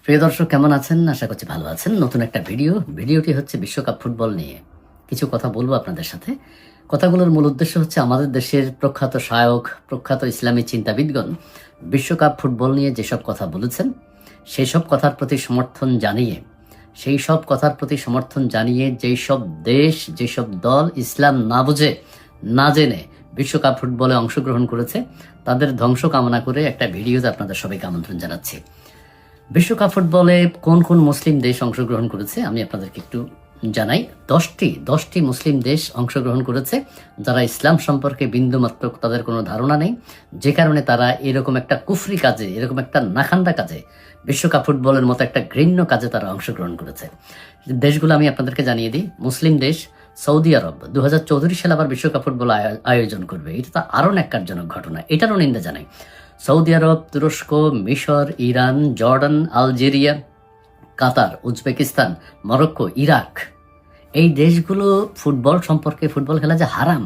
প্রিয় দর্শক, কেমন আছেন? আশা করছি ভালো আছেন। নতুন একটা ভিডিওটি হচ্ছে বিশ্বকাপ ফুটবল নিয়ে কিছু কথা বলবো আপনাদের সাথে। কথাগুলোর মূল উদ্দেশ্য হচ্ছে আমাদের দেশের প্রখ্যাত শায়ক, প্রখ্যাত ইসলামী চিন্তাবিদগণ বিশ্বকাপ ফুটবল নিয়ে যেসব কথা বলেছেন, সেই সব কথার প্রতি সমর্থন জানিয়ে যেই সব দেশ, যেসব দল ইসলাম না বুঝে না জেনে বিশ্বকাপ ফুটবলে অংশগ্রহণ করেছে, তাদের ধ্বংস কামনা করে একটা ভিডিওতে আপনাদের সবাইকে আমন্ত্রণ জানাচ্ছি। বিশ্বকাপ ফুটবলে কোন কোন মুসলিম দেশ অংশগ্রহণ করেছে আমি আপনাদেরকে একটু জানাই। 10টি মুসলিম দেশ অংশগ্রহণ করেছে, যারা ইসলাম সম্পর্কে বিন্দুমাত্র তাদের কোনো ধারণা নেই, যে কারণে তারা এরকম একটা কুফরি কাজে, এরকম একটা নাখান্দা কাজে, বিশ্বকাপ ফুটবলের মতো একটা ঘৃণ্য কাজে তারা অংশগ্রহণ করেছে। দেশগুলো আমি আপনাদেরকে জানিয়ে দিই। মুসলিম দেশ সৌদি আরব 2034 সালে আবার বিশ্বকাপ ফুটবল আয়োজন করবে। এটা তো আরও ন্যাক্কারজনক ঘটনা, এটারও নিন্দা জানাই। সৌদি আরব, তুরস্ক, মিশর, ইরান, জর্ডান, আলজেরিয়া, কাতার, উজবেকিস্তান, মরক্কো, ইরাক, এই দেশগুলো ফুটবল সম্পর্কে, ফুটবল খেলা যে হারাম,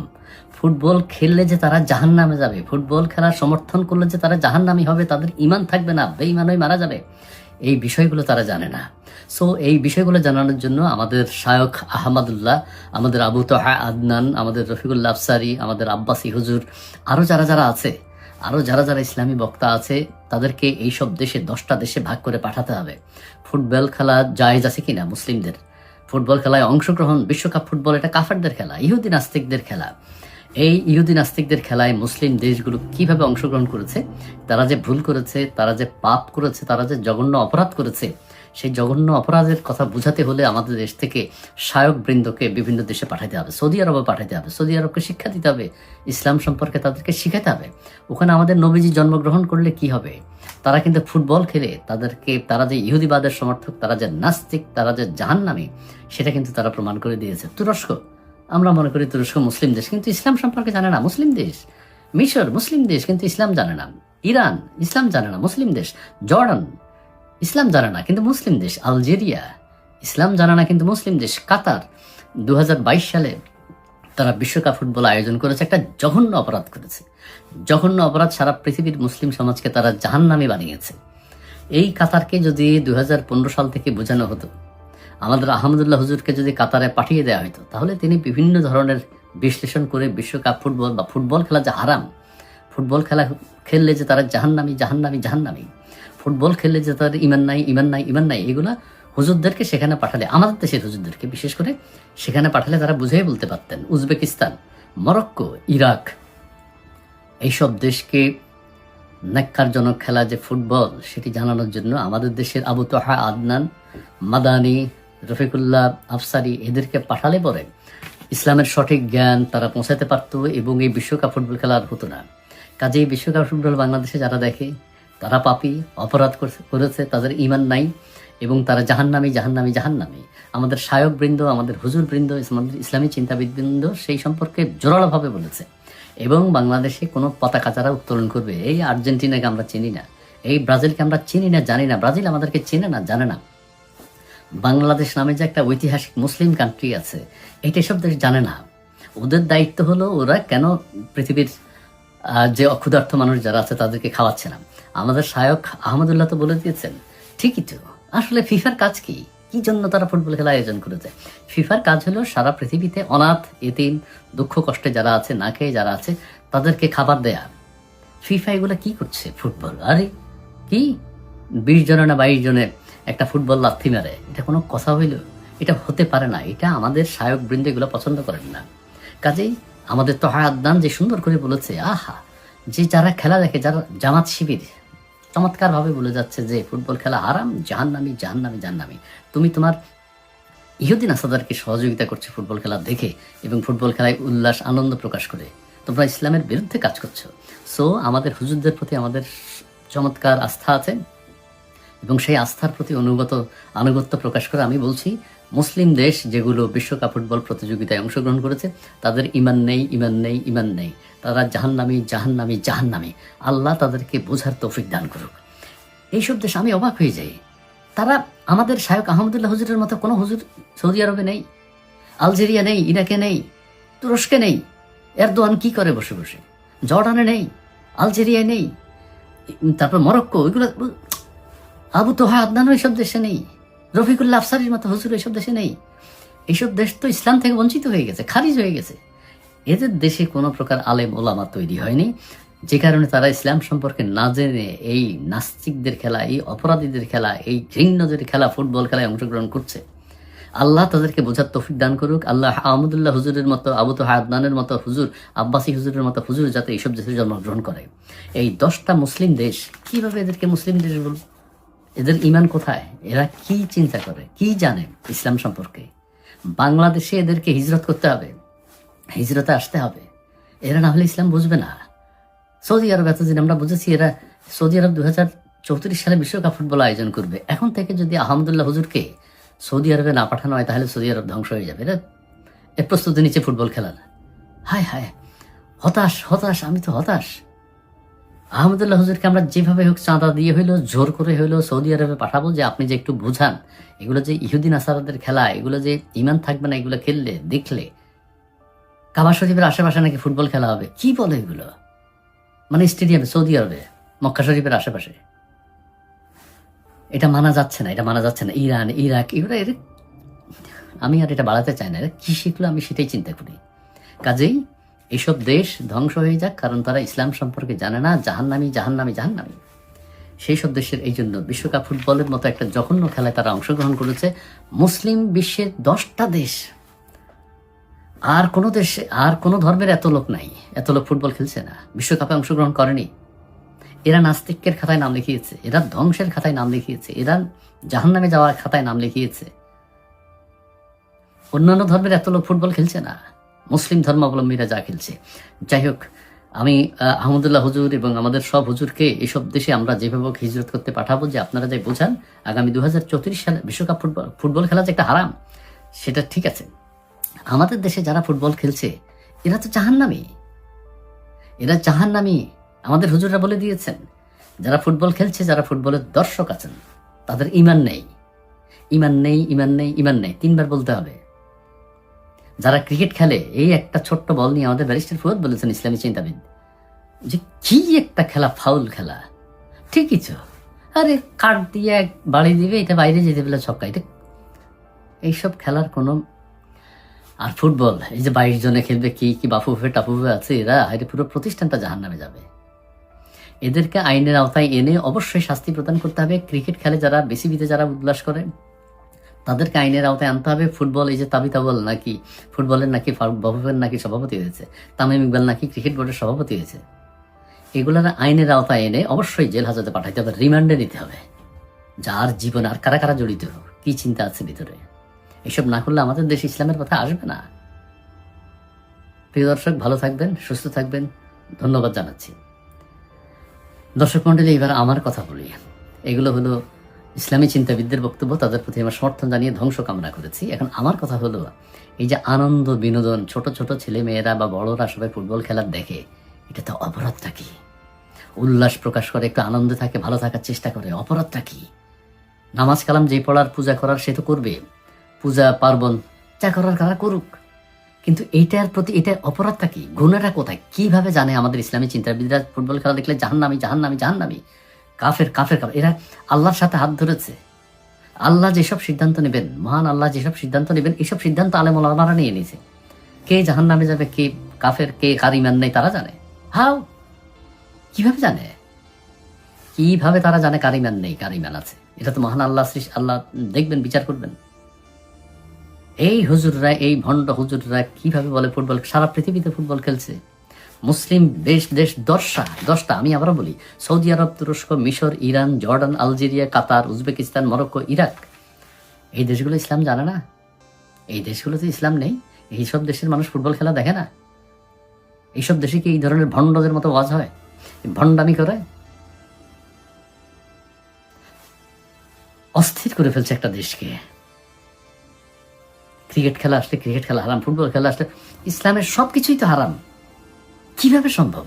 ফুটবল খেললে যে তারা জাহান্নামে যাবে, ফুটবল খেলার সমর্থন করলে যে তারা জাহান্নামী হবে, তাদের ঈমান থাকবে না, বেঈমান হয়ে মারা যাবে, এই বিষয়গুলো তারা জানে না। সো এই বিষয়গুলো জানানোর জন্য আমাদের শায়খ আহমদুল্লাহ, আমাদের আবু তহা আদনান, আমাদের রফিকুল্লাহ আফসারি, আমাদের আব্বাসী হুজুর, আরও যারা ইসলামী বক্তা আছে, তাদেরকে এইসব দেশে 10টা দেশে ভাগ করে পাঠাতে হবে। ফুটবল খেলা জায়েজ আছে কিনা মুসলিমদের, ফুটবল খেলায় অংশগ্রহণ, বিশ্বকাপ ফুটবল এটা কাফেরদের খেলা, ইহুদি নাস্তিকদের খেলা। এই ইহুদি নাস্তিকদের খেলায় মুসলিম দেশগুলো কিভাবে অংশগ্রহণ করেছে, তারা যে ভুল করেছে, তারা যে পাপ করেছে, তারা যে জঘন্য অপরাধ করেছে, সেই জঘন্য অপরাধের কথা বুঝাতে হলে আমাদের দেশ থেকে শায়ক বৃন্দকে বিভিন্ন দেশে পাঠাতে হবে। সৌদি আরবে পাঠাতে হবে, সৌদি আরবকে শিক্ষা দিতে হবে, ইসলাম সম্পর্কে তাদেরকে শিখাতে হবে। ওখানে আমাদের নবীজি জন্মগ্রহণ করলে কি হবে? তারা কিন্তু ফুটবল খেলে তারা যে ইহুদিবাদের সমর্থক, তারা যে নাস্তিক, তারা যে জাহান্নামী, সেটা কিন্তু তারা প্রমাণ করে দিয়েছে। তুরস্ক, আমরা মনে করি তুরস্ক মুসলিম দেশ, কিন্তু ইসলাম সম্পর্কে জানে না, মুসলিম দেশ। মিশর মুসলিম দেশ, কিন্তু ইসলাম জানে না। ইরান ইসলাম জানে না, মুসলিম দেশ। জর্ডান ইসলাম জানে না, কিন্তু মুসলিম দেশ। আলজেরিয়া ইসলাম জানে না, কিন্তু মুসলিম দেশ। কাতার 2022 সালে তারা বিশ্বকাপ ফুটবল আয়োজন করেছে, একটা জঘন্য অপরাধ করেছে, জঘন্য অপরাধ। সারা পৃথিবীর মুসলিম সমাজকে তারা জাহান্নামী বানিয়েছে। এই কাতারকে যদি 2015 সাল থেকে বোঝানো হতো, আমাদের আহমদুল্লাহ হুজুরকে যদি কাতারে পাঠিয়ে দেওয়া হতো, তাহলে তিনি বিভিন্ন ধরনের বিশ্লেষণ করে বিশ্বকাপ ফুটবল বা ফুটবল খেলা যে হারাম, ফুটবল খেলা খেললে যে তারা জাহান্নামী, ফুটবল খেললে যে তাদের ইমান নাই, এগুলা হুজুরদেরকে সেখানে পাঠালে, আমাদের দেশের হুজুরদেরকে বিশেষ করে সেখানে পাঠালে তারা বুঝেই বলতে পারতেন। উজবেকিস্তান, মরক্কো, ইরাক, এইসব দেশকে ন্যাক্কারজনক খেলা যে ফুটবল, সেটি জানানোর জন্য আমাদের দেশের আবু তহা আদনান, মাদানি, রফিকুল্লাহ আফসারি, এদেরকে পাঠালে পরে ইসলামের সঠিক জ্ঞান তারা পৌঁছাতে পারত এবং এই বিশ্বকাপ ফুটবল খেলা আর হতো না। কাজেই বিশ্বকাপ ফুটবল বাংলাদেশে যারা দেখে, তারা পাপী, অপরাধ করেছে, তাদের ঈমান নাই এবং তারা জাহান্নামী। আমাদের শায়ক বৃন্দ, আমাদের হুজুর বৃন্দ, ইসলামী চিন্তাবিদ বৃন্দ সেই সম্পর্কে জোরালোভাবে বলেছে। এবং বাংলাদেশে কোনো পতাকা যারা উত্তোলন করবে, এই আর্জেন্টিনাকে আমরা চিনি না, এই ব্রাজিলকে আমরা চিনি না, জানি না, ব্রাজিল আমাদেরকে চেনে না, জানে না। বাংলাদেশ নামে যে একটা ঐতিহাসিক মুসলিম কান্ট্রি আছে, এটা সব দেশ জানে না। ওদের দায়িত্ব হলো ওরা কেন পৃথিবীর যে অক্ষুধার্ত মানুষ যারা আছে তাদেরকে খাওয়াচ্ছে না। আমাদের শায়ক আহমদুল্লাহ তো বলে দিয়েছেন, ঠিকই তো। আসলে ফিফার কাজ কি জন্য তারা ফুটবল খেলা আয়োজন করেছে? ফিফার কাজ হলো সারা পৃথিবীতে অনাথ, এতিম, দুঃখ কষ্টে যারা আছে, না খেয়ে যারা আছে, তাদেরকে খাবার দেয়া। ফিফা এগুলো কি করছে? ফুটবল, আরে কি 20 জনে না 22 জনে একটা ফুটবল লাথি মারে, এটা কোনো কথা হইল? এটা হতে পারে না। এটা আমাদের শায়ক বৃন্দ এগুলো পছন্দ করেন না। কাজেই আমাদের তহা আদনান যে সুন্দর করে বলেছে, আহা, যে যারা খেলা দেখে, যারা জামাত শিবির, চমৎকার ভাবে বলে যাচ্ছে যে ফুটবল খেলা হারাম, জাহান্নামী। তুমি তোমার ইহুদি নাসাদারকে সহযোগিতা করছো ফুটবল খেলা দেখে এবং ফুটবল খেলায় উল্লাস আনন্দ প্রকাশ করে, তোমরা ইসলামের বিরুদ্ধে কাজ করছো। সো আমাদের হুজুরদের প্রতি আমাদের চমৎকার আস্থা আছে এবং সেই আস্থার প্রতি আনুগত্য প্রকাশ করে আমি বলছি, মুসলিম দেশ যেগুলো বিশ্বকাপ ফুটবল প্রতিযোগিতায় অংশগ্রহণ করেছে, তাদের ঈমান নেই, তারা জাহান্নামী। আল্লাহ তাদেরকে বোঝার তৌফিক দান করুক। এইসব দেশ আমি অবাক হয়ে যাই। তারা আমাদের শায়ক আহমদুল্লাহ হুজুরের মতো কোনো হুজুর সৌদি আরবে নেই, আলজেরিয়া নেই, ইরাকে নেই, তুরস্কে নেই। এরদোয়ান কি করে বসে বসে? জর্ডানে নেই, আলজেরিয়ায় নেই, তারপর মরক্কো, এগুলো আবু তোহা আদনানও এইসব দেশে নেই, রফিকুল্লাহ আফসারির মতো হুজুর এইসব দেশে নেই। এইসব দেশ তো ইসলাম থেকে বঞ্চিত হয়ে গেছে, খারিজ হয়ে গেছে। এদের দেশে কোনো প্রকার আলেম ওলামা তৈরি হয়নি, যে কারণে তারা ইসলাম সম্পর্কে না জেনে এই নাস্তিকদের খেলা, এই অপরাধীদের খেলা, এই ঘৃণ্যদের খেলা, ফুটবল খেলায় অংশগ্রহণ করছে। আল্লাহ তাদেরকে বোঝার তৌফিক দান করুক। আল্লাহ আহমদুল্লাহ হুজুরের মতো, আবু তোহা আদনানের মতো হুজুর, আব্বাসী হুজুরের মতো হুজুর যাতে এইসব দেশে জন্মগ্রহণ করে। এই 10টা মুসলিম দেশ কিভাবে এদেরকে মুসলিম দেশ বলব? এদের ইমান কোথায়? এরা কি চিন্তা করে, কি জানে ইসলাম সম্পর্কে? বাংলাদেশে এদেরকে হিজরত করতে হবে, হিজরতে আসতে হবে। এরা না হলে ইসলাম বুঝবে না। সৌদি আরব এতদিন আমরা বুঝেছি, এরা সৌদি আরব 2034 সালে বিশ্বকাপ ফুটবল আয়োজন করবে। এখন থেকে যদি আহমদুল্লাহ হুজুরকে সৌদি আরবে না পাঠানো হয় তাহলে সৌদি আরব ধ্বংস হয়ে যাবে। এর প্রস্তুতি নিচ্ছে ফুটবল খেলার। হায় হায়, হতাশ হতাশ, আমি তো হতাশ। আহমদুল্লাহ হুজুরকে আমরা যেভাবে হোক চাঁদা দিয়ে হইলো, জোর করে হইলো সৌদি আরবে পাঠাবো, যে আপনি যে একটু বুঝান, এগুলো যে ইহুদিন আসারাদের খেলা, এগুলো যে ইমান থাকবে না এগুলো খেললে দেখলে। কাবা শরীফের আশেপাশে নাকি ফুটবল খেলা হবে, কি বলে এগুলো? মানে স্টেডিয়ামে সৌদি আরবে, মক্কা শরীফের আশেপাশে। এটা মানা যাচ্ছে না, এটা মানা যাচ্ছে না। ইরান, ইরাক, এগুলো আমি আর এটা বাড়াতে চাই না। এরা কি শিখলো আমি সেটাই চিন্তা করি। কাজেই এইসব দেশ ধ্বংস হয়ে যাক, কারণ তারা ইসলাম সম্পর্কে জানে না। জাহান্নামী জাহান্নামী জাহান্নামী। সেই সব দেশের এই জন্য বিশ্বকাপ ফুটবলের মতো একটা জঘন্য খেলায় তারা অংশগ্রহণ করেছে। মুসলিম বিশ্বের 10টা দেশ, আর কোনো দেশে, আর কোনো ধর্মের এত লোক নাই, এত লোক ফুটবল খেলছে না, বিশ্বকাপে অংশগ্রহণ করেনি। এরা নাস্তিকের খাতায় নাম লিখিয়েছে, এরা ধ্বংসের খাতায় নাম লিখিয়েছে, এরা জাহান্নামে যাওয়ার খাতায় নাম লিখিয়েছে। অন্যান্য ধর্মের এত লোক ফুটবল খেলছে না, মুসলিম ধর্মাবলম্বীরা যা খেলছে। যাই হোক, আমি আহমদুল্লাহ হুজুর এবং আমাদের সব হুজুরকে এসব দেশে আমরা যেভাবে হিজরত করতে পাঠাবো, যে আপনারা যাই বোঝান আগামী 2034 সালে বিশ্বকাপ ফুটবল খেলা যে একটা হারাম, সেটা ঠিক আছে। আমাদের দেশে যারা ফুটবল খেলছে এরা তো জাহান্নামী, এরা জাহান্নামী। আমাদের হুজুররা বলে দিয়েছেন, যারা ফুটবল খেলছে, যারা ফুটবলের দর্শক আছেন, তাদের ইমান নেই, ইমান নেই, ইমান নেই, ইমান নেই, 3বার বলতে হবে। যারা ক্রিকেট খেলে, এই একটা ছোট্ট বল নিয়ে আমাদের ব্যারিস্টার ফুয়াদ বলেছেন, ইসলামী চিন্তাবিদ, যে কি একটা খেলা, ফাউল খেলা। ঠিকই তো, আরে কাঠ দিয়ে এক বাড়ি দিবে, এটা বাইরে যেতে পেলে ছক্কা। এটা এইসব খেলার কোনো, আর ফুটবল এই যে 22 জনে খেলবে, কি কি বাফুফে টাফুফে আছে, এরা এটা পুরো প্রতিষ্ঠানটা জাহান্নামে যাবে। এদেরকে আইনের আওতায় এনে অবশ্যই শাস্তি প্রদান করতে হবে। ক্রিকেট খেলে যারা, বিসিবিতে যারা উল্লাস করে, তাদেরকে আইনের আওতায় আনতে হবে। ফুটবল, এই যে তাবিতাবল নাকি ফুটবলের নাকি বাফুফের নাকি সভাপতি হয়েছে, তামিম ইকবাল নাকি ক্রিকেট বোর্ডের সভাপতি হয়েছে, এগুলোর আইনের আওতায় এনে অবশ্যই জেল হাজতে পাঠাইতে হবে, রিমান্ডে নিতে হবে। যার জীবন আর কারা কারা জড়িত, কি চিন্তা আছে ভিতরে, এসব না করলে আমাদের দেশে ইসলামের কথা আসবে না। প্রিয় দর্শক, ভালো থাকবেন, সুস্থ থাকবেন, ধন্যবাদ জানাচ্ছি। দর্শক মন্ডলী, এবার আমার কথা বলি। এগুলো হলো ইসলামী চিন্তাবিদদের বক্তব্য, তাদের প্রতি আমার সমর্থন জানিয়ে ধ্বংস কামনা করেছি। এখন আমার কথা হলো, এই যে আনন্দ বিনোদন, ছোট ছোট ছেলে মেয়েরা বা বড়রা সবাই ফুটবল খেলার দেখে, এটা তো অপরাধটা কি? উল্লাস প্রকাশ করে, একটু আনন্দে থাকে, ভালো থাকার চেষ্টা করে, অপরাধটা কি? নামাজ কালাম যে পড়ার, পূজা করার, সে তো করবে, পূজা পার্বণ যা করার কারা করুক, কিন্তু এইটার প্রতি এটা অপরাধটা কি? গুনাহটা কোথায়? কিভাবে জানে আমাদের ইসলামী চিন্তাবিদরা ফুটবল খেলা দেখলে জাহান্নামী জাহান্নামী জাহান্নামী, কাফের কাফের কাফের? এরা আল্লাহর সাথে হাত ধরেছে। আল্লাহ যেসব সিদ্ধান্ত নেবেন, মহান আল্লাহ যেসব সিদ্ধান্ত নেবেন, এইসব সিদ্ধান্ত আলেম ওলামারা নিয়ে নিয়েছে। কে জাহান্নামে যাবে, কে কাফের, কে কার ইমান নেই, তারা জানে। হাও, কিভাবে জানে? কিভাবে তারা জানে কার ইমান নেই, কার ইমান আছে? এটা তো মহান আল্লাহ, আল্লাহ দেখবেন, বিচার করবেন। এই হুজুররা, এই ভণ্ড হুজুররা কিভাবে বলে ফুটবল, সারা পৃথিবীতে ফুটবল খেলছে। মুসলিম দেশ 10টা, আমি আবারও বলি, সৌদি আরব, তুরস্ক, মিশর, ইরান, জর্ডান, আলজেরিয়া, কাতার, উজবেকিস্তান, মরক্কো, ইরাক, এই দেশগুলো ইসলাম জানে না? এই দেশগুলোতে ইসলাম নেই? এইসব দেশের মানুষ ফুটবল খেলা দেখে না? এইসব দেশে কি এই ধরনের ভণ্ডদের মতো ওয়াজ হয়, ভণ্ডামি করে? অস্থির করে ফেলছে একটা দেশকে। ক্রিকেট খেলা আসলে ক্রিকেট খেলা হারাম, ফুটবল খেলা আসলে ইসলামের সবকিছুই তো হারাম। কিভাবে সম্ভব?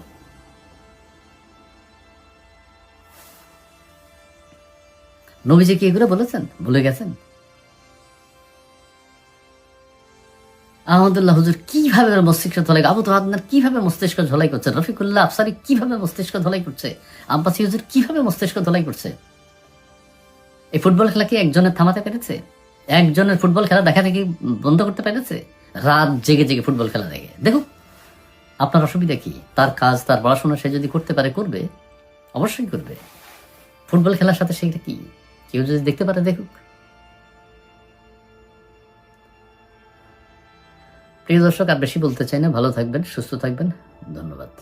নবীজি কি এগুলো বলেছেন? ভুলে গেছেন? আহমদুল্লাহ হুজুর কিভাবে মস্তিষ্ক ধলাই, আবু তোহা আদনান কিভাবে মস্তিষ্ক ধলাই করছে, রফিকুল্লাহ আফসারি কিভাবে মস্তিষ্ক ধলাই করছে, আব্বাসী হুজুর কিভাবে মস্তিষ্ক ধলাই করছে? এই ফুটবল খেলা কি একজনের থামাতে পেরেছে? একজনের ফুটবল খেলা দেখা দেখি বন্ধ করতে পেরেছে? রাত জেগে জেগে ফুটবল খেলা দেখে দেখুক, আপনার অসুবিধা কি? তার কাজ, তার পড়াশোনা সে যদি করতে পারে করবে, অবশ্যই করবে। ফুটবল খেলার সাথে সেটা কি? কেউ যদি দেখতে পারে দেখুক। প্রিয় দর্শক, আর বেশি বলতে চাই না। ভালো থাকবেন, সুস্থ থাকবেন। ধন্যবাদ।